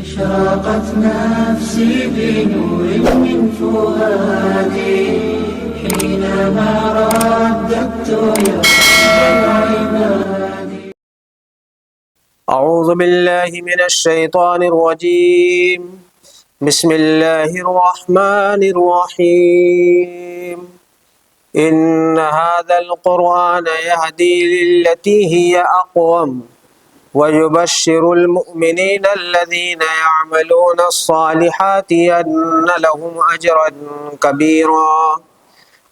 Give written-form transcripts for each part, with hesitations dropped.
أشرقت نفسي بنور من فؤادي حينما رددت يا رب العباد. أعوذ بالله من الشيطان الرجيم. بسم الله الرحمن الرحيم. إن هذا القرآن يهدي للتي هي أقوم ويبشر المؤمنين الذين يعملون الصالحات أن لهم أجرا كبيرا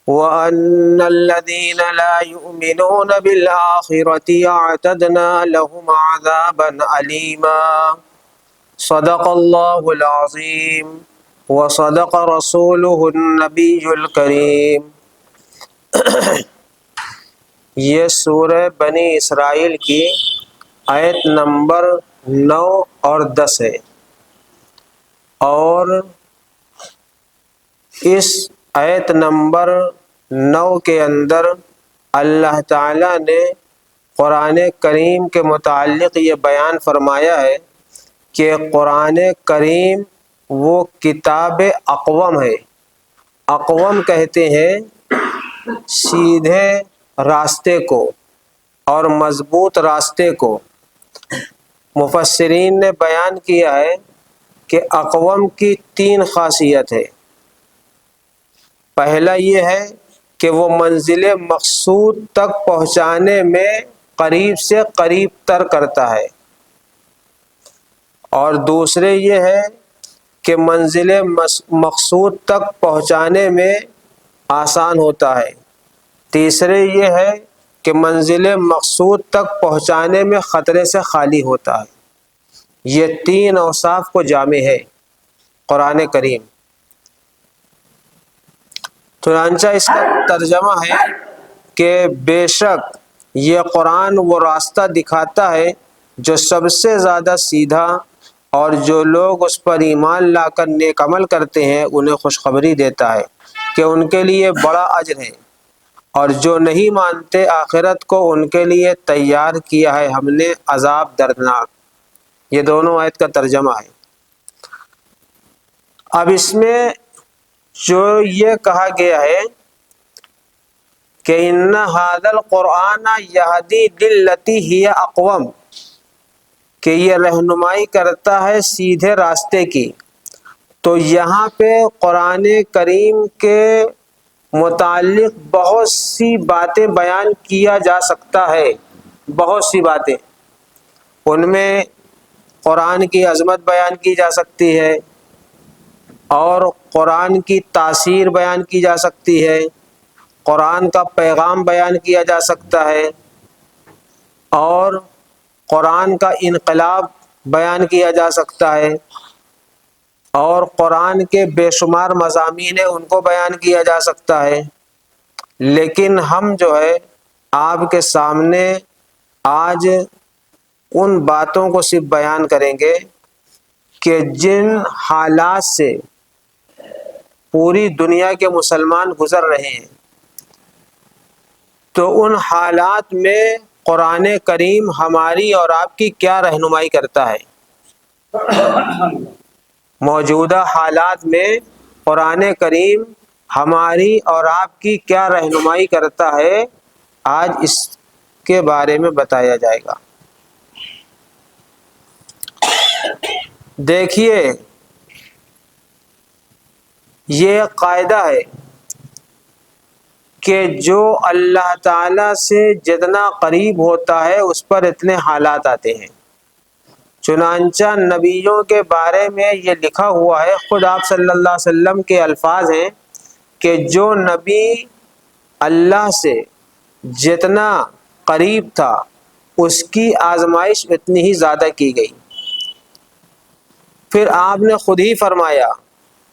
وأن الذين لا يؤمنون بالآخرة أعتدنا لهم عذابا أليما. صدق الله العظيم وصدق رسوله النبي الكريم. یہ سورہ بنی اسرائیل کی آیت نمبر 9 اور 10 ہے، اور اس آیت نمبر 9 کے اندر اللہ تعالیٰ نے قرآن کریم کے متعلق یہ بیان فرمایا ہے کہ قرآن کریم وہ کتاب اقوم ہے۔ اقوم کہتے ہیں سیدھے راستے کو اور مضبوط راستے کو۔ مفسرین نے بیان کیا ہے کہ اقوم کی 3 خاصیت ہے۔ پہلا یہ ہے کہ وہ منزل مقصود تک پہنچانے میں قریب سے قریب تر کرتا ہے، اور دوسرے یہ ہے کہ منزل مقصود تک پہنچانے میں آسان ہوتا ہے۔ تیسرے یہ ہے کہ منزل مقصود تک پہنچانے میں خطرے سے خالی ہوتا ہے۔ یہ 3 اوصاف کو جامع ہے قرآن کریم۔ چنانچہ اس کا ترجمہ ہے کہ بے شک یہ قرآن وہ راستہ دکھاتا ہے جو سب سے زیادہ سیدھا، اور جو لوگ اس پر ایمان لا کر نیک عمل کرتے ہیں انہیں خوشخبری دیتا ہے کہ ان کے لیے بڑا اجر ہے، اور جو نہیں مانتے آخرت کو ان کے لیے تیار کیا ہے ہم نے عذاب دردناک۔ یہ دونوں آیت کا ترجمہ ہے۔ اب اس میں جو یہ کہا گیا ہے کہ ان ھذا القرآن یہدی للتی ہی اقوم، کہ یہ رہنمائی کرتا ہے سیدھے راستے کی، تو یہاں پہ قرآن کریم کے متعلق بہت سی باتیں بیان کیا جا سکتا ہے۔ بہت سی باتیں، ان میں قرآن کی عظمت بیان کی جا سکتی ہے، اور قرآن کی تاثیر بیان کی جا سکتی ہے، قرآن کا پیغام بیان کیا جا سکتا ہے، اور قرآن کا انقلاب بیان کیا جا سکتا ہے، اور قرآن کے بے شمار مضامین ہیں ان کو بیان کیا جا سکتا ہے۔ لیکن ہم جو ہے آپ کے سامنے آج ان باتوں کو صرف بیان کریں گے کہ جن حالات سے پوری دنیا کے مسلمان گزر رہے ہیں، تو ان حالات میں قرآن کریم ہماری اور آپ کی کیا رہنمائی کرتا ہے۔ موجودہ حالات میں قرآن کریم ہماری اور آپ کی کیا رہنمائی کرتا ہے، آج اس کے بارے میں بتایا جائے گا۔ دیکھیے، یہ قاعدہ ہے کہ جو اللہ تعالیٰ سے جتنا قریب ہوتا ہے اس پر اتنے حالات آتے ہیں۔ چنانچہ نبیوں کے بارے میں یہ لکھا ہوا ہے، خود آپ صلی اللہ علیہ وسلم کے الفاظ ہیں کہ جو نبی اللہ سے جتنا قریب تھا اس کی آزمائش اتنی ہی زیادہ کی گئی۔ پھر آپ نے خود ہی فرمایا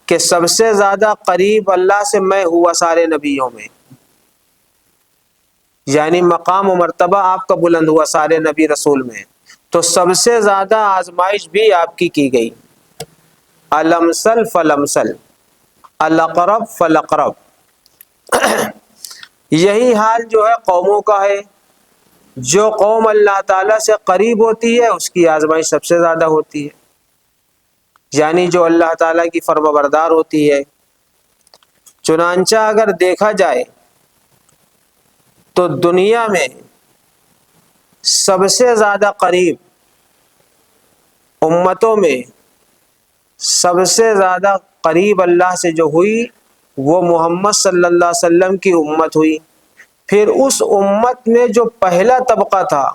کہ سب سے زیادہ قریب اللہ سے میں ہوا سارے نبیوں میں، یعنی مقام و مرتبہ آپ کا بلند ہوا سارے نبی رسول میں، تو سب سے زیادہ آزمائش بھی آپ کی گئی۔ الامثل فالامثل، الاقرب فالاقرب۔ یہی حال جو ہے قوموں کا ہے۔ جو قوم اللہ تعالیٰ سے قریب ہوتی ہے اس کی آزمائش سب سے زیادہ ہوتی ہے۔ یعنی جو اللہ تعالیٰ کی فرما بردار ہوتی ہے۔ چنانچہ اگر دیکھا جائے تو دنیا میں سب سے زیادہ قریب امتوں میں سب سے زیادہ قریب اللہ سے جو ہوئی وہ محمد صلی اللہ علیہ وسلم کی امت ہوئی۔ پھر اس امت میں جو پہلا طبقہ تھا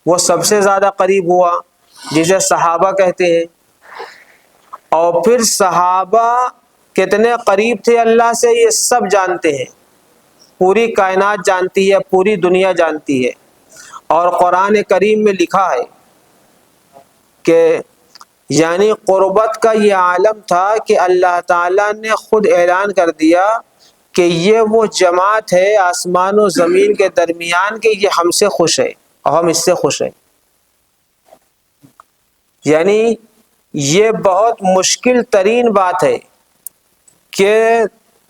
وہ سب سے زیادہ قریب ہوا، جسے صحابہ کہتے ہیں۔ اور پھر صحابہ کتنے قریب تھے اللہ سے یہ سب جانتے ہیں، پوری کائنات جانتی ہے، پوری دنیا جانتی ہے۔ اور قرآن کریم میں لکھا ہے کہ یعنی قربت کا یہ عالم تھا کہ اللہ تعالیٰ نے خود اعلان کر دیا کہ یہ وہ جماعت ہے آسمان و زمین کے درمیان کہ یہ ہم سے خوش ہے اور ہم اس سے خوش ہیں۔ یعنی یہ بہت مشکل ترین بات ہے کہ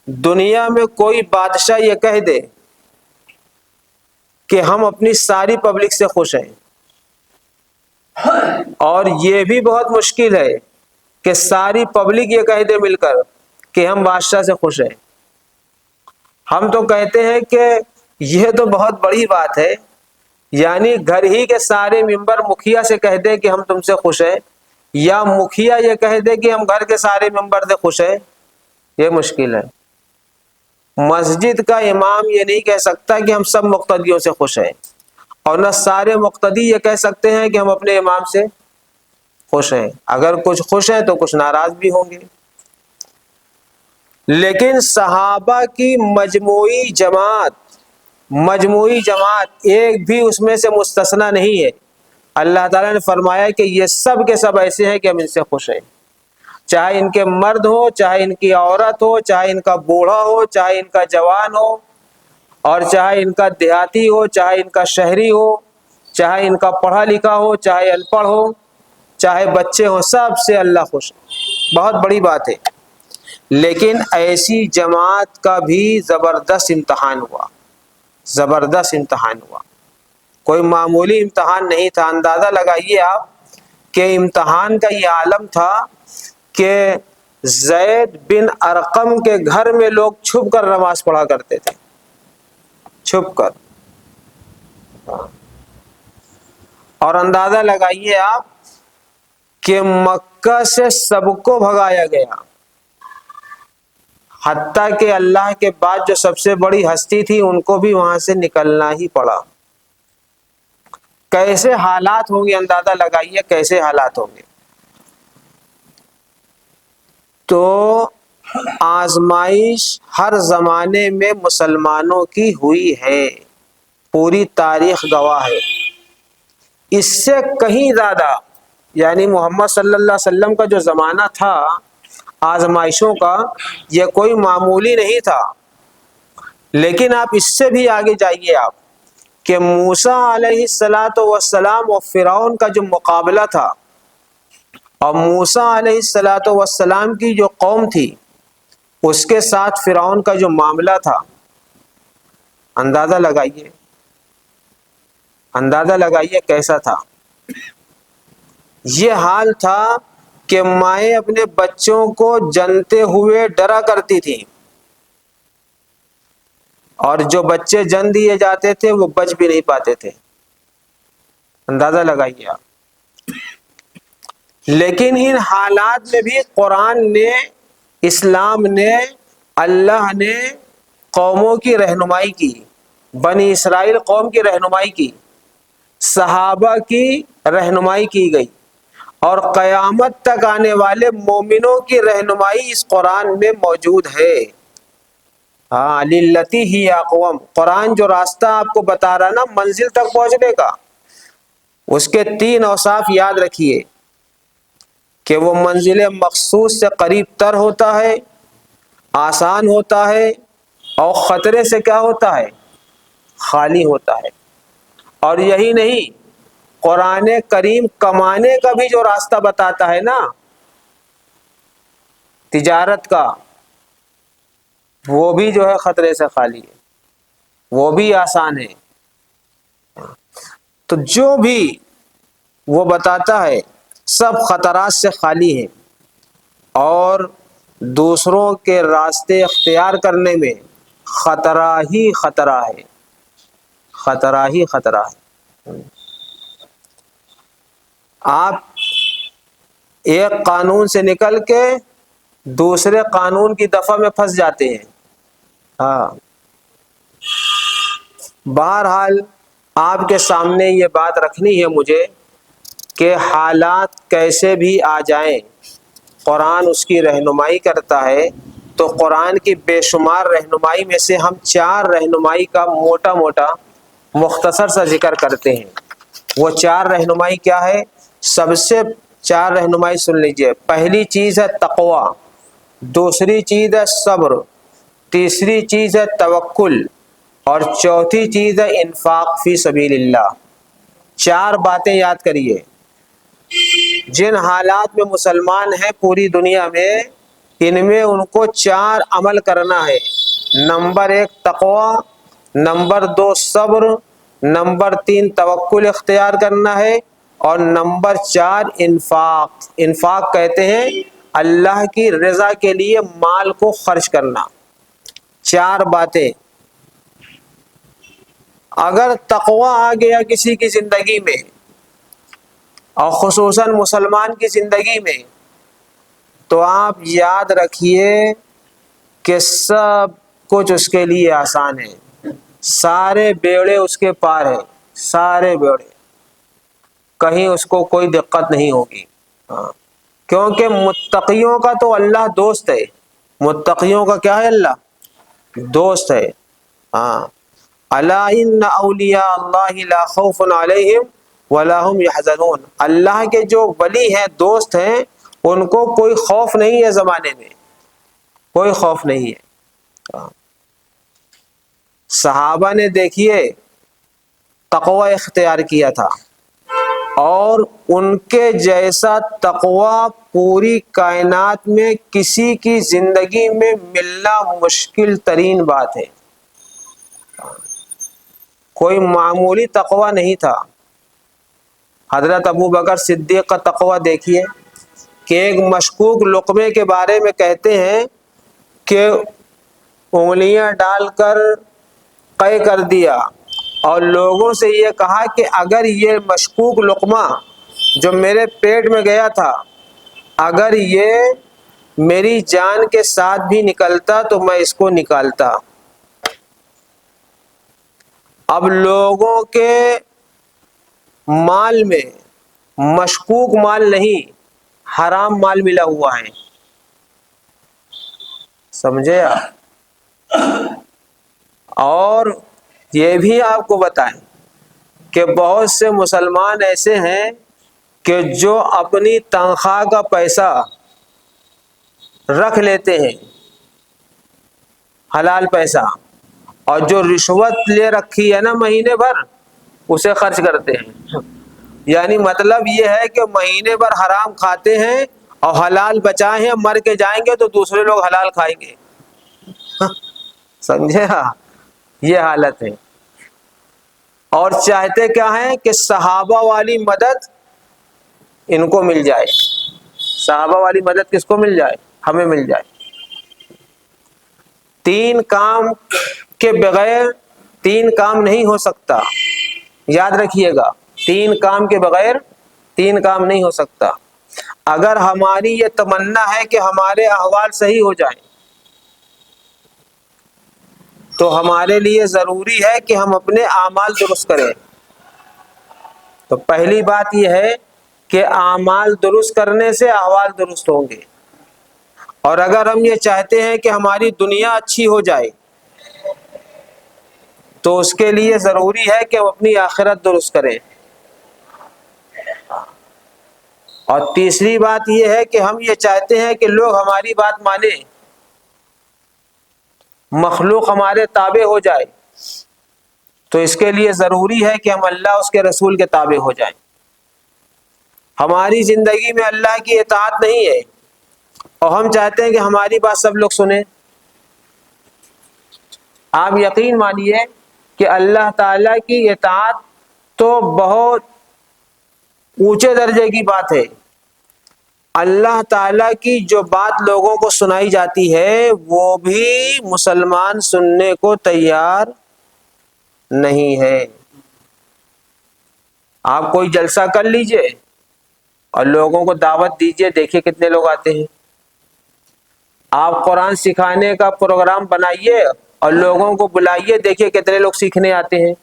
دنیا میں کوئی بادشاہ یہ کہہ دے کہ ہم اپنی ساری پبلک سے خوش ہیں، اور یہ بھی بہت مشکل ہے کہ ساری پبلک یہ کہہ دے مل کر کہ ہم بادشاہ سے خوش ہیں۔ ہم تو کہتے ہیں کہ یہ تو بہت بڑی بات ہے، یعنی گھر ہی کے سارے ممبر مکھیا سے کہہ دے کہ ہم تم سے خوش ہیں، یا مکھیا یہ کہہ دے کہ ہم گھر کے سارے ممبر سے خوش ہیں، یہ مشکل ہے۔ مسجد کا امام یہ نہیں کہہ سکتا کہ ہم سب مقتدیوں سے خوش ہیں، اور نہ سارے مقتدی یہ کہہ سکتے ہیں کہ ہم اپنے امام سے خوش ہیں۔ اگر کچھ خوش ہیں تو کچھ ناراض بھی ہوں گے۔ لیکن صحابہ کی مجموعی جماعت ایک بھی اس میں سے مستثنا نہیں ہے۔ اللہ تعالیٰ نے فرمایا کہ یہ سب کے سب ایسے ہیں کہ ہم ان سے خوش ہیں، چاہے ان کے مرد ہو، چاہے ان کی عورت ہو، چاہے ان کا بوڑھا ہو، چاہے ان کا جوان ہو، اور چاہے ان کا دیہاتی ہو، چاہے ان کا شہری ہو، چاہے ان کا پڑھا لکھا ہو، چاہے ان پڑھ ہو، چاہے بچے ہوں، سب سے اللہ خوش ہے۔ بہت بڑی بات ہے۔ لیکن ایسی جماعت کا بھی زبردست امتحان ہوا، کوئی معمولی امتحان نہیں تھا۔ اندازہ لگائیے آپ کہ امتحان کا یہ عالم تھا کہ زید بن ارقم کے گھر میں لوگ چھپ کر نماز پڑھا کرتے تھے، چھپ کر۔ اور اندازہ لگائیے آپ کہ مکہ سے سب کو بھگایا گیا، حتیٰ کہ اللہ کے بعد جو سب سے بڑی ہستی تھی ان کو بھی وہاں سے نکلنا ہی پڑا۔ کیسے حالات ہوں گے، اندازہ لگائیے کیسے حالات ہوں گے۔ تو آزمائش ہر زمانے میں مسلمانوں کی ہوئی ہے، پوری تاریخ گواہ ہے۔ اس سے کہیں زیادہ، یعنی محمد صلی اللہ علیہ وسلم کا جو زمانہ تھا آزمائشوں کا، یہ کوئی معمولی نہیں تھا۔ لیکن آپ اس سے بھی آگے جائیے آپ کہ موسیٰ علیہ السلام و فرعون کا جو مقابلہ تھا، اور موسیٰ علیہ السلام کی جو قوم تھی اس کے ساتھ فرعون کا جو معاملہ تھا، اندازہ لگائیے کیسا تھا۔ یہ حال تھا کہ مائیں اپنے بچوں کو جنتے ہوئے ڈرا کرتی تھیں، اور جو بچے جن دیے جاتے تھے وہ بچ بھی نہیں پاتے تھے۔ اندازہ لگائیے آپ۔ لیکن ان حالات میں بھی قرآن نے، اسلام نے، اللہ نے قوموں کی رہنمائی کی، بنی اسرائیل قوم کی رہنمائی کی، صحابہ کی رہنمائی کی گئی، اور قیامت تک آنے والے مومنوں کی رہنمائی اس قرآن میں موجود ہے۔ ہاں، للتی ہی اقوم، قرآن جو راستہ آپ کو بتا رہا نا منزل تک پہنچنے کا، اس کے 3 اوصاف یاد رکھیے کہ وہ منزل مقصود سے قریب تر ہوتا ہے، آسان ہوتا ہے، اور خطرے سے کیا ہوتا ہے؟ خالی ہوتا ہے۔ اور یہی نہیں، قرآن کریم کمانے کا بھی جو راستہ بتاتا ہے نا، تجارت کا، وہ بھی جو ہے خطرے سے خالی ہے، وہ بھی آسان ہے۔ تو جو بھی وہ بتاتا ہے سب خطرات سے خالی ہے۔ اور دوسروں کے راستے اختیار کرنے میں خطرہ ہی خطرہ ہے، خطرہ ہی خطرہ ہے۔ آپ ایک قانون سے نکل کے دوسرے قانون کی دفعہ میں پھنس جاتے ہیں۔ ہاں، بہرحال آپ کے سامنے یہ بات رکھنی ہے مجھے کہ حالات کیسے بھی آ جائیں قرآن اس کی رہنمائی کرتا ہے، تو قرآن کی بے شمار رہنمائی میں سے ہم 4 رہنمائی کا موٹا موٹا مختصر سا ذکر کرتے ہیں۔ وہ 4 رہنمائی کیا ہے؟ سب سے 4 رہنمائی سن لیجئے۔ پہلی چیز ہے تقوی، دوسری چیز ہے صبر، تیسری چیز ہے توکل، اور چوتھی چیز ہے انفاق فی سبیل اللہ۔ 4 باتیں یاد کریے۔ جن حالات میں مسلمان ہیں پوری دنیا میں، ان میں ان کو 4 عمل کرنا ہے۔ نمبر 1 تقوی، نمبر 2 صبر، نمبر 3 توکل اختیار کرنا ہے، اور نمبر 4 انفاق۔ انفاق کہتے ہیں اللہ کی رضا کے لیے مال کو خرچ کرنا۔ 4 باتیں اگر تقوی آ گیا کسی کی زندگی میں، اور خصوصاً مسلمان کی زندگی میں، تو آپ یاد رکھیے کہ سب کچھ اس کے لیے آسان ہے، سارے بیڑے اس کے پار ہیں، سارے بیڑے، کہیں اس کو کوئی دقت نہیں ہوگی۔ ہاں، کیونکہ متقیوں کا تو اللہ دوست ہے، متقیوں کا کیا ہے؟ اللہ دوست ہے۔ ہاں، الا ان اولیاء اللہ لا خوف علیہم ولا هم يحزنون۔ اللہ کے جو ولی ہیں، دوست ہیں، ان کو کوئی خوف نہیں ہے، زمانے میں کوئی خوف نہیں ہے۔ صحابہ نے دیکھیے تقوی اختیار کیا تھا، اور ان کے جیسا تقوی پوری کائنات میں کسی کی زندگی میں ملنا مشکل ترین بات ہے۔ کوئی معمولی تقوی نہیں تھا۔ حضرت ابو بکر صدیق کا تقوی دیکھیے کہ ایک مشکوک لقمے کے بارے میں کہتے ہیں کہ انگلیاں ڈال کر قے کر دیا، اور لوگوں سے یہ کہا کہ اگر یہ مشکوک لقمہ جو میرے پیٹ میں گیا تھا، اگر یہ میری جان کے ساتھ بھی نکلتا تو میں اس کو نکالتا۔ اب لوگوں کے مال میں مشکوک مال نہیں، حرام مال ملا ہوا ہے، سمجھے آپ؟ اور یہ بھی آپ کو بتائیں کہ بہت سے مسلمان ایسے ہیں کہ جو اپنی تنخواہ کا پیسہ رکھ لیتے ہیں، حلال پیسہ، اور جو رشوت لے رکھی ہے نا مہینے بھر، اسے خرچ کرتے ہیں۔ یعنی مطلب یہ ہے کہ مہینے بھر حرام کھاتے ہیں اور حلال بچائے ہیں، مر کے جائیں گے تو دوسرے لوگ حلال کھائیں گے۔ سمجھے؟ ہاں، یہ حالت ہے۔ اور چاہتے کیا ہیں کہ صحابہ والی مدد ان کو مل جائے۔ صحابہ والی مدد کس کو مل جائے؟ ہمیں مل جائے۔ 3 کام کے بغیر 3 کام نہیں ہو سکتا، یاد رکھیے گا، 3 کام کے بغیر 3 کام نہیں ہو سکتا۔ اگر ہماری یہ تمنا ہے کہ ہمارے احوال صحیح ہو جائیں، تو ہمارے لیے ضروری ہے کہ ہم اپنے اعمال درست کریں۔ تو پہلی بات یہ ہے کہ اعمال درست کرنے سے احوال درست ہوں گے۔ اور اگر ہم یہ چاہتے ہیں کہ ہماری دنیا اچھی ہو جائے، تو اس کے لیے ضروری ہے کہ ہم اپنی آخرت درست کریں۔ اور تیسری بات یہ ہے کہ ہم یہ چاہتے ہیں کہ لوگ ہماری بات مانیں، مخلوق ہمارے تابع ہو جائے، تو اس کے لیے ضروری ہے کہ ہم اللہ اس کے رسول کے تابع ہو جائیں۔ ہماری زندگی میں اللہ کی اطاعت نہیں ہے، اور ہم چاہتے ہیں کہ ہماری بات سب لوگ سنیں۔ آپ یقین مانیے کہ اللہ تعالیٰ کی اطاعت تو بہت اونچے درجے کی بات ہے۔ اللہ تعالیٰ کی جو بات لوگوں کو سنائی جاتی ہے وہ بھی مسلمان سننے کو تیار نہیں ہے۔ آپ کوئی جلسہ کر لیجئے اور لوگوں کو دعوت دیجئے، دیکھیے کتنے لوگ آتے ہیں۔ آپ قرآن سکھانے کا پروگرام بنائیے اور لوگوں کو بلائیے، دیکھیے کتنے لوگ سیکھنے آتے ہیں۔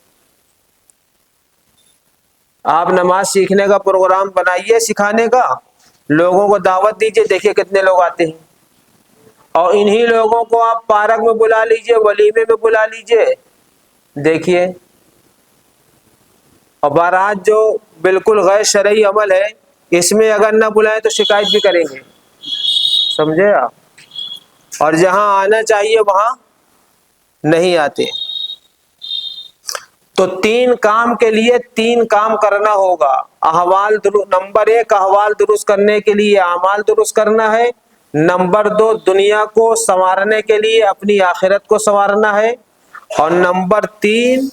آپ نماز سیکھنے کا پروگرام بنائیے، سکھانے کا، لوگوں کو دعوت دیجئے، دیکھیے کتنے لوگ آتے ہیں۔ اور انہی لوگوں کو آپ پارک میں بلا لیجئے، ولیمے میں بلا لیجئے، دیکھیے۔ اور بارات جو بالکل غیر شرعی عمل ہے، اس میں اگر نہ بلائیں تو شکایت بھی کریں گے، سمجھے آپ؟ اور جہاں آنا چاہیے وہاں نہیں آتے۔ تو 3 کام کے لیے 3 کام کرنا ہوگا۔ نمبر 1 احوال درست کرنے کے لیے اعمال درست کرنا ہے۔ نمبر 2 دنیا کو سنوارنے کے لیے اپنی آخرت کو سنوارنا ہے۔ اور نمبر 3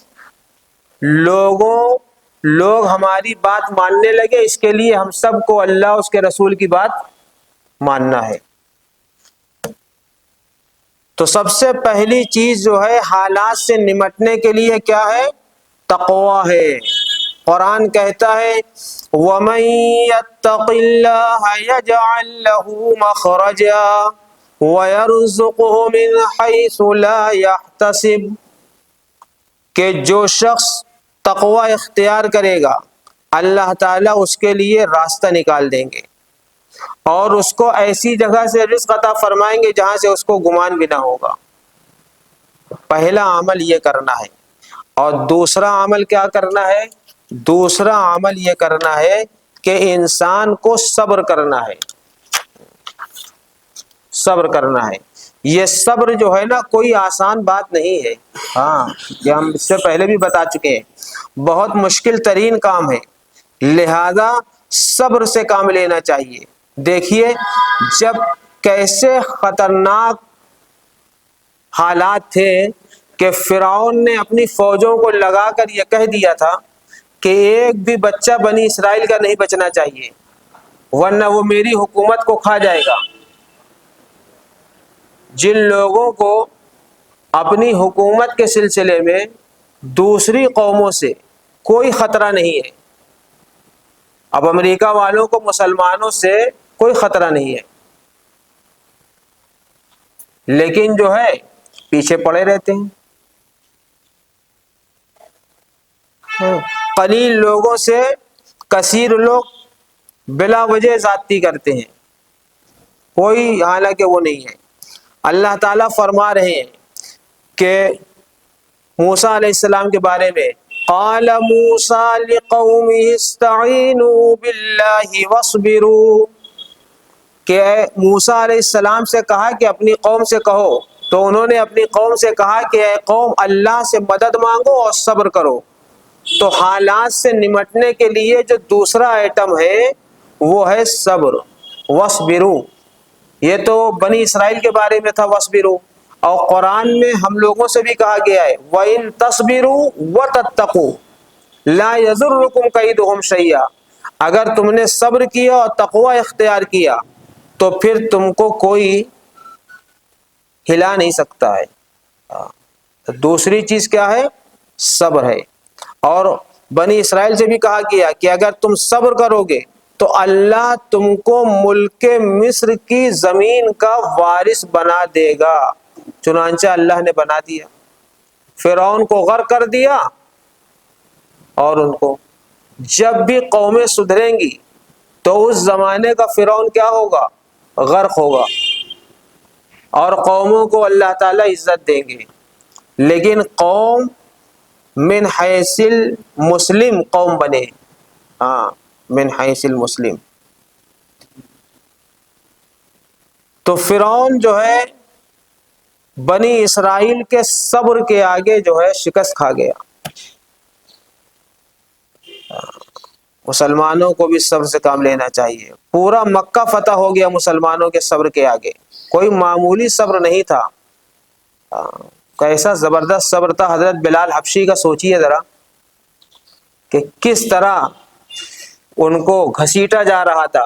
لوگ ہماری بات ماننے لگے، اس کے لیے ہم سب کو اللہ اس کے رسول کی بات ماننا ہے۔ تو سب سے پہلی چیز جو ہے حالات سے نمٹنے کے لیے کیا ہے؟ تقویٰ ہے۔ قرآن کہتا ہے وَمَن يَتَّقِ اللَّهَ يَجْعَل لَّهُ مَخْرَجًا وَيَرْزُقْهُ مِنْ حَيْثُ لَا يَحْتَسِبُ، کہ جو شخص تقویٰ اختیار کرے گا اللہ تعالیٰ اس کے لیے راستہ نکال دیں گے اور اس کو ایسی جگہ سے رزق عطا فرمائیں گے جہاں سے اس کو گمان بھی نہ ہوگا۔ پہلا عمل یہ کرنا ہے۔ اور دوسرا عمل کیا کرنا ہے؟ دوسرا عمل یہ کرنا ہے کہ انسان کو صبر کرنا ہے۔ صبر کرنا ہے۔ یہ صبر جو ہے نا کوئی آسان بات نہیں ہے، ہاں یہ ہم اس سے پہلے بھی بتا چکے ہیں، بہت مشکل ترین کام ہے، لہذا صبر سے کام لینا چاہیے۔ دیکھیے جب کیسے خطرناک حالات تھے کہ فرعون نے اپنی فوجوں کو لگا کر یہ کہہ دیا تھا کہ ایک بھی بچہ بنی اسرائیل کا نہیں بچنا چاہیے ورنہ وہ میری حکومت کو کھا جائے گا۔ جن لوگوں کو اپنی حکومت کے سلسلے میں دوسری قوموں سے کوئی خطرہ نہیں ہے، اب امریکہ والوں کو مسلمانوں سے کوئی خطرہ نہیں ہے، لیکن جو ہے پیچھے پڑے رہتے ہیں۔ قلیل لوگوں سے کثیر لوگ بلا وجہ زیادتی کرتے ہیں، کوئی حالانکہ وہ نہیں ہے۔ اللہ تعالیٰ فرما رہے ہیں کہ موسیٰ علیہ السلام کے بارے میں قال موسیٰ لقومہ استعینوا باللہ واصبروا، کہ موسیٰ علیہ السلام سے کہا کہ اپنی قوم سے کہو، تو انہوں نے اپنی قوم سے کہا کہ اے قوم اللہ سے مدد مانگو اور صبر کرو۔ تو حالات سے نمٹنے کے لیے جو دوسرا آئٹم ہے وہ ہے صبر، وَاصْبِرُوا۔ یہ تو بنی اسرائیل کے بارے میں تھا وَاصْبِرُوا، اور قرآن میں ہم لوگوں سے بھی کہا گیا ہے وَإِن تَصْبِرُوا وَتَتَّقُوا لَا يَضُرُّكُمْ كَيْدُهُمْ شَيْئًا، اگر تم نے صبر کیا اور تقوی اختیار کیا تو پھر تم کو کوئی ہلا نہیں سکتا ہے۔ دوسری چیز کیا ہے؟ صبر ہے۔ اور بنی اسرائیل سے بھی کہا گیا کہ اگر تم صبر کرو گے تو اللہ تم کو ملک مصر کی زمین کا وارث بنا دے گا، چنانچہ اللہ نے بنا دیا، فرعون کو غرق کر دیا۔ اور ان کو جب بھی قومیں سدھریں گی تو اس زمانے کا فرعون کیا ہوگا؟ غرق ہوگا، اور قوموں کو اللہ تعالیٰ عزت دیں گے۔ لیکن قوم من حیث المسلم قوم بنے، ہاں من حیث المسلم۔ تو فرعون جو ہے بنی اسرائیل کے صبر کے آگے جو ہے شکست کھا گیا۔ مسلمانوں کو بھی صبر سے کام لینا چاہیے۔ پورا مکہ فتح ہو گیا مسلمانوں کے صبر کے آگے، کوئی معمولی صبر نہیں تھا، کیسا زبردست صبر تھا حضرت بلال حبشی کا۔ سوچیے ذرا کہ کس طرح ان کو گھسیٹا جا رہا تھا،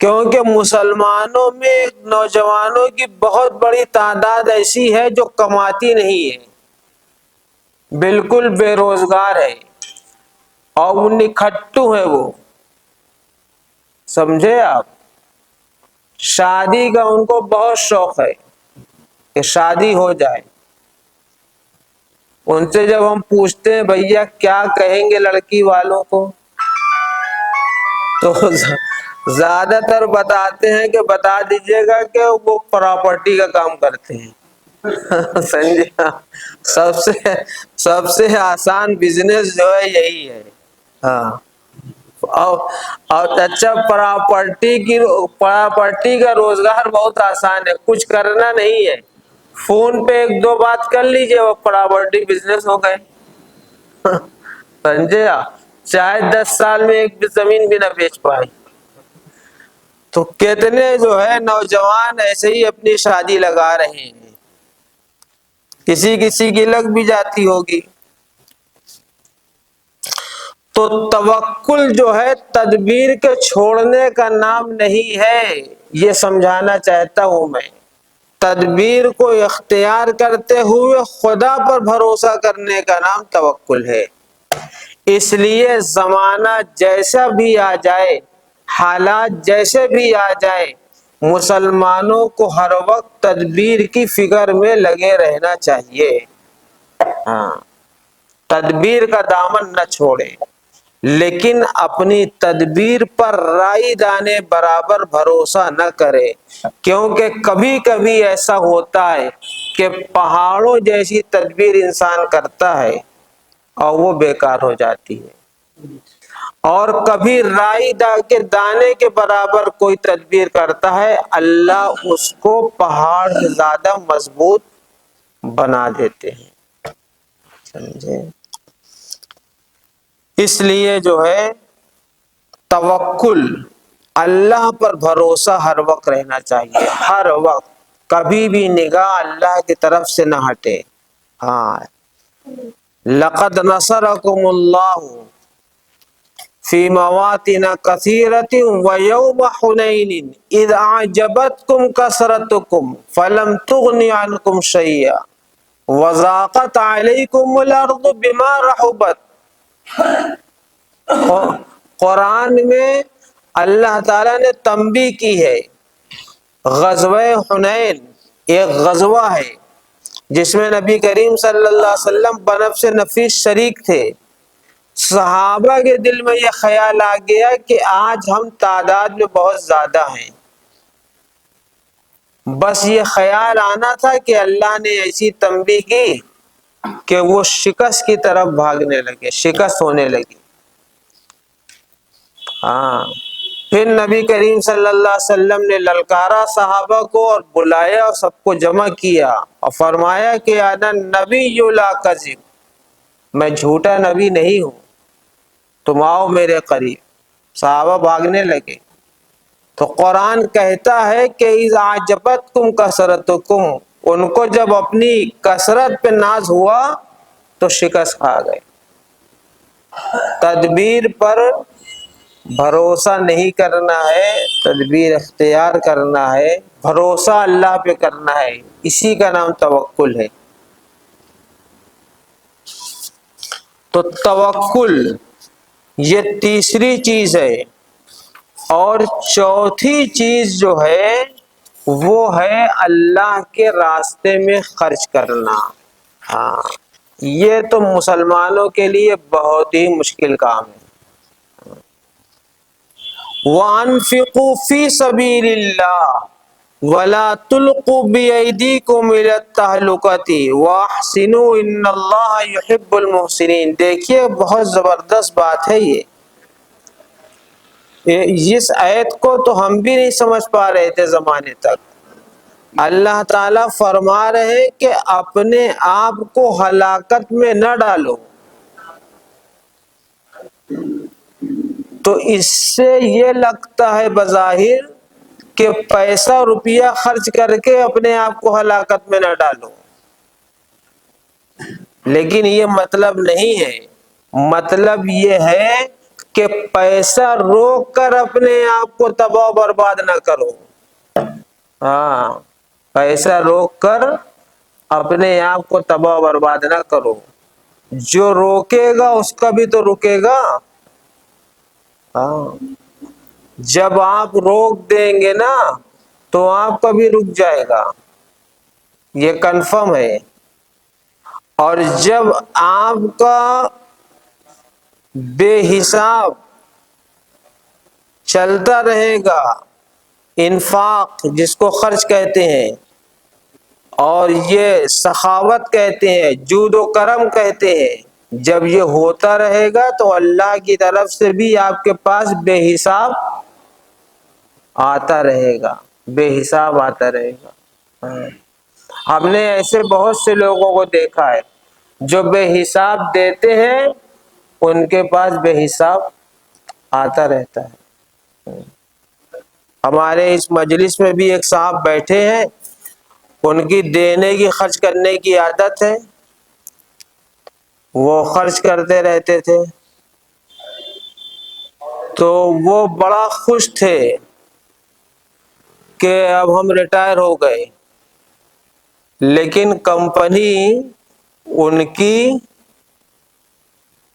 کیونکہ مسلمانوں میں نوجوانوں کی بہت بڑی تعداد ایسی ہے جو کماتی نہیں ہے، بالکل بے روزگار ہے اور وہ نکھٹو ہے، وہ سمجھے آپ؟ شادی کا ان کو بہت شوق ہے کہ شادی ہو جائے۔ ان سے جب ہم پوچھتے ہیں بھیا کیا کہیں گے لڑکی والوں کو، تو زیادہ تر بتاتے ہیں کہ بتا دیجئے گا کہ وہ پراپرٹی کا کام کرتے ہیں۔ سمجھے؟ سب سے آسان بزنس جو ہے یہی ہے۔ ہاں، اور اچھا پراپرٹی کا روزگار بہت آسان ہے، کچھ کرنا نہیں ہے، فون پہ ایک دو بات کر لیجئے وہ پراپرٹی بزنس ہو گئے۔ سمجھے آپ؟ چاہے 10 سال میں ایک بھی زمین بھی نہ بیچ پائے۔ تو کتنے جو ہے نوجوان ایسے ہی اپنی شادی لگا رہے ہیں، کسی کی لگ بھی جاتی ہوگی۔ تو توکل جو ہے تدبیر کے چھوڑنے کا نام نہیں ہے، یہ سمجھانا چاہتا ہوں میں۔ تدبیر کو اختیار کرتے ہوئے خدا پر بھروسہ کرنے کا نام توکل ہے۔ اس لیے زمانہ جیسا بھی آ جائے، حالات جیسے بھی آ جائے، مسلمانوں کو ہر وقت تدبیر کی فکر میں لگے رہنا چاہیے۔ ہاں، تدبیر کا دامن نہ چھوڑیں، لیکن اپنی تدبیر پر رائی دانے برابر بھروسہ نہ کرے، کیونکہ کبھی کبھی ایسا ہوتا ہے کہ پہاڑوں جیسی تدبیر انسان کرتا ہے اور وہ بیکار ہو جاتی ہے، اور کبھی رائی کے دانے کے برابر کوئی تدبیر کرتا ہے، اللہ اس کو پہاڑ سے زیادہ مضبوط بنا دیتے ہیں۔ سمجھے؟ اس لیے جو ہے توکل، اللہ پر بھروسہ ہر وقت رہنا چاہیے، ہر وقت، کبھی بھی نگاہ اللہ کی طرف سے نہ ہٹے۔ ہاں، لقد نصرکم اللہ فی مواطن کثیرۃ ویوم حنین اذ اعجبتکم کثرتکم فلم تغن عنکم شیئا وضاقت علیکم الارض بما رحبت۔ قرآن میں اللہ تعالیٰ نے تنبیہ کی ہے۔ غزوہ حنین ایک غزوہ ہے جس میں نبی کریم صلی اللہ علیہ وسلم بنفس نفیس شریک تھے۔ صحابہ کے دل میں یہ خیال آ گیا کہ آج ہم تعداد میں بہت زیادہ ہیں، بس یہ خیال آنا تھا کہ اللہ نے ایسی تنبیہ کی کہ وہ شکست کی طرف بھاگنے لگے، شکست ہونے لگی۔ ہاں، پھر نبی کریم صلی اللہ علیہ وسلم نے للکارا صحابہ کو اور بلایا اور سب کو جمع کیا اور فرمایا کہ انا نبی لا کذب، میں جھوٹا نبی نہیں ہوں، تم آؤ میرے قریب۔ صحابہ بھاگنے لگے تو قرآن کہتا ہے کہ اذ اعجبتکم کثرتکم، ان کو جب اپنی کثرت پہ ناز ہوا تو شکست کھا گئے۔ تدبیر پر بھروسہ نہیں کرنا ہے، تدبیر اختیار کرنا ہے، بھروسہ اللہ پہ کرنا ہے، اسی کا نام توکل ہے۔ تو توکل یہ تیسری چیز ہے، اور چوتھی چیز جو ہے وہ ہے اللہ کے راستے میں خرچ کرنا۔ ہاں، یہ تو مسلمانوں کے لیے بہت ہی مشکل کام ہے۔ وَأَنفِقُوا فِي سَبِيلِ اللَّهِ وَلَا تُلْقُوا بِأَيْدِيكُمْ إِلَى التَّهْلُكَةِ وَأَحْسِنُوا إِنَّ اللَّهَ يُحِبُّ الْمُحْسِنِينَ۔ دیکھیے بہت زبردست بات ہے یہ۔ اس آیت کو تو ہم بھی نہیں سمجھ پا رہے تھے زمانے تک۔ اللہ تعالیٰ فرما رہے ہیں کہ اپنے آپ کو ہلاکت میں نہ ڈالو۔ تو اس سے یہ لگتا ہے بظاہر کہ پیسہ روپیہ خرچ کر کے اپنے آپ کو ہلاکت میں نہ ڈالو، لیکن یہ مطلب نہیں ہے۔ مطلب یہ ہے کہ پیسہ روک کر اپنے آپ کو تباہ و برباد نہ کرو. ہاں، پیسہ روک کر اپنے آپ کو تباہ و برباد نہ کرو. جو روکے گا اس کا بھی تو رکے گا. ہاں، جب آپ روک دیں گے نا تو آپ کا بھی رک جائے گا، یہ کنفرم ہے. اور جب آپ کا بے حساب چلتا رہے گا، انفاق جس کو خرچ کہتے ہیں اور یہ سخاوت کہتے ہیں، جود و کرم کہتے ہیں، جب یہ ہوتا رہے گا تو اللہ کی طرف سے بھی آپ کے پاس بے حساب آتا رہے گا، بے حساب آتا رہے گا. ہم نے ایسے بہت سے لوگوں کو دیکھا ہے جو بے حساب دیتے ہیں، ان کے پاس بے حساب آتا رہتا ہے. ہمارے اس مجلس میں بھی ایک صاحب بیٹھے ہیں، ان کی دینے کی خرچ کرنے کی عادت ہے، وہ خرچ کرتے رہتے تھے. تو وہ بڑا خوش تھے کہ اب ہم ریٹائر ہو گئے، لیکن کمپنی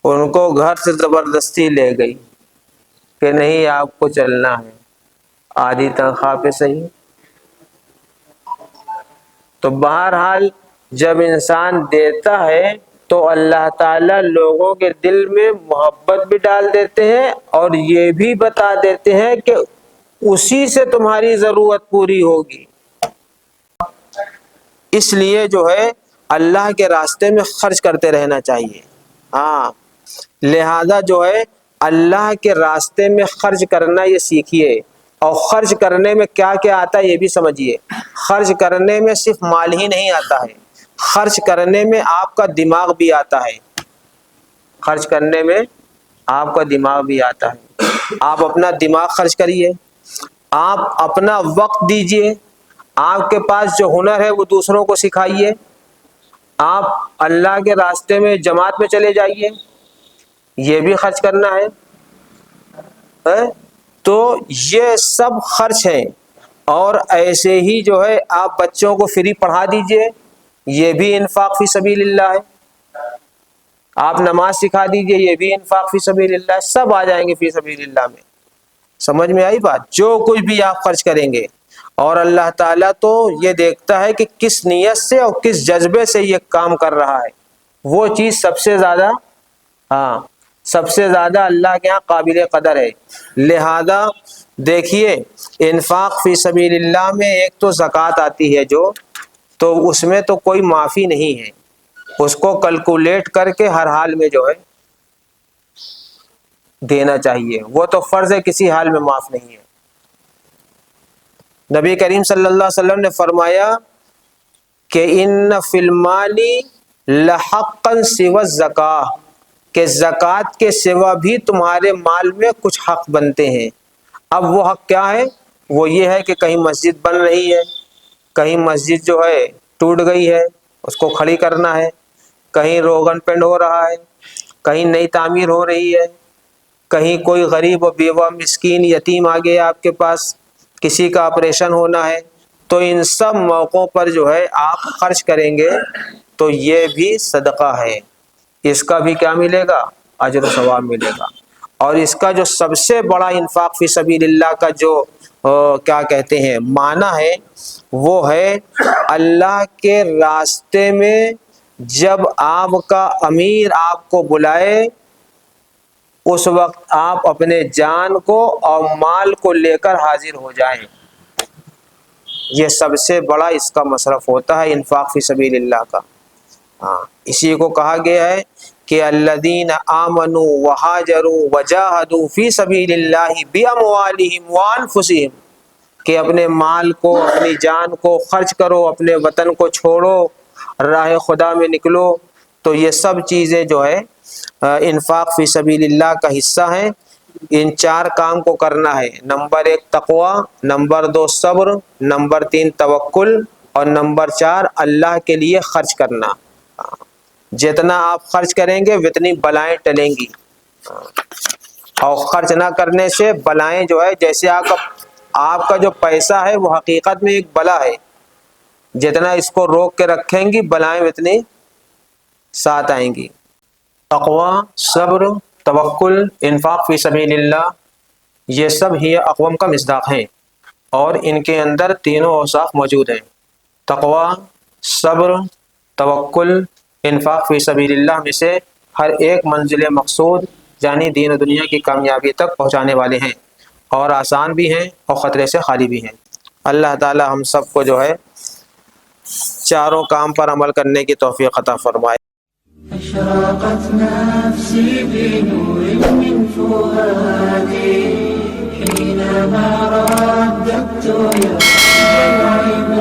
ان کو گھر سے زبردستی لے گئی کہ نہیں آپ کو چلنا ہے، آدھی تنخواہ پہ صحیح. تو بہرحال جب انسان دیتا ہے تو اللہ تعالیٰ لوگوں کے دل میں محبت بھی ڈال دیتے ہیں اور یہ بھی بتا دیتے ہیں کہ اسی سے تمہاری ضرورت پوری ہوگی. اس لیے جو ہے اللہ کے راستے میں خرچ کرتے رہنا چاہیے. ہاں، لہذا جو ہے اللہ کے راستے میں خرچ کرنا یہ سیکھیے. اور خرچ کرنے میں کیا کیا آتا ہے یہ بھی سمجھیے. خرچ کرنے میں صرف مال ہی نہیں آتا ہے، خرچ کرنے میں آپ کا دماغ بھی آتا ہے. خرچ کرنے میں آپ کا دماغ بھی آتا ہے. آپ اپنا دماغ خرچ کریے، آپ اپنا وقت دیجیے، آپ کے پاس جو ہنر ہے وہ دوسروں کو سکھائیے، آپ اللہ کے راستے میں جماعت میں چلے جائیے، یہ بھی خرچ کرنا ہے. تو یہ سب خرچ ہیں. اور ایسے ہی جو ہے آپ بچوں کو فری پڑھا دیجئے، یہ بھی انفاق فی سبیل اللہ ہے. آپ نماز سکھا دیجئے، یہ بھی انفاق فی سبیل اللہ ہے. سب آ جائیں گے فی سبیل اللہ میں. سمجھ میں آئی بات؟ جو کچھ بھی آپ خرچ کریں گے. اور اللہ تعالیٰ تو یہ دیکھتا ہے کہ کس نیت سے اور کس جذبے سے یہ کام کر رہا ہے، وہ چیز سب سے زیادہ اللہ کے ہاں قابل قدر ہے. لہذا دیکھیے، انفاق فی سبیل اللہ میں ایک تو زکوٰۃ آتی ہے تو اس میں تو کوئی معافی نہیں ہے، اس کو کیلکولیٹ کر کے ہر حال میں جو ہے دینا چاہیے. وہ تو فرض ہے، کسی حال میں معاف نہیں ہے. نبی کریم صلی اللہ علیہ وسلم نے فرمایا کہ ان فی المال لحقا سوى الزکاۃ، کہ زکوٰۃ کے سوا بھی تمہارے مال میں کچھ حق بنتے ہیں. اب وہ حق کیا ہے؟ وہ یہ ہے کہ کہیں مسجد بن رہی ہے، کہیں مسجد جو ہے ٹوٹ گئی ہے، اس کو کھڑی کرنا ہے، کہیں روغن پینٹ ہو رہا ہے، کہیں نئی تعمیر ہو رہی ہے، کہیں کوئی غریب و بیوہ مسکین یتیم آ گیا آپ کے پاس، کسی کا آپریشن ہونا ہے. تو ان سب موقعوں پر جو ہے آپ خرچ کریں گے تو یہ بھی صدقہ ہے. اس کا بھی کیا ملے گا؟ اجر و ثواب ملے گا. اور اس کا جو سب سے بڑا انفاق فی سبیل اللہ کا جو کیا کہتے ہیں معنی ہے، وہ ہے اللہ کے راستے میں جب آپ کا امیر آپ کو بلائے، اس وقت آپ اپنے جان کو اور مال کو لے کر حاضر ہو جائیں. یہ سب سے بڑا اس کا مصرف ہوتا ہے انفاق فی سبیل اللہ کا. اسی کو کہا گیا ہے کہ الذین آمنوا وہاجروا وجاہدوا فی سبیل اللہ باموالہم وانفسہم، کہ اپنے مال کو، اپنی جان کو خرچ کرو، اپنے وطن کو چھوڑو، راہ خدا میں نکلو. تو یہ سب چیزیں جو ہے انفاق فی سبیل اللہ کا حصہ ہیں. ان چار کام کو کرنا ہے. نمبر 1 تقوی، نمبر 2 صبر، نمبر 3 توکل، اور نمبر 4 اللہ کے لیے خرچ کرنا. جتنا آپ خرچ کریں گے اتنی بلائیں ٹلیں گی. اور خرچ نہ کرنے سے بلائیں جو ہے، جیسے آپ کا جو پیسہ ہے وہ حقیقت میں ایک بلا ہے، جتنا اس کو روک کے رکھیں گی بلائیں اتنی ساتھ آئیں گی۔ تقوی، صبر، توکل، انفاق فی سبیل اللہ، یہ سب ہی اقوام کا مصداق ہیں، اور ان کے اندر تینوں اوصاف موجود ہیں۔ تقوی، صبر، توکل، انفاق فی سبیل اللہ میں سے ہر ایک منزل مقصود یعنی دین و دنیا کی کامیابی تک پہنچانے والے ہیں، اور آسان بھی ہیں اور خطرے سے خالی بھی ہیں۔ اللہ تعالی ہم سب کو جو ہے چاروں کام پر عمل کرنے کی توفیق عطا فرمائے۔ أشرقت نفسي بنور من فؤادي حينما رددت يا رب العباد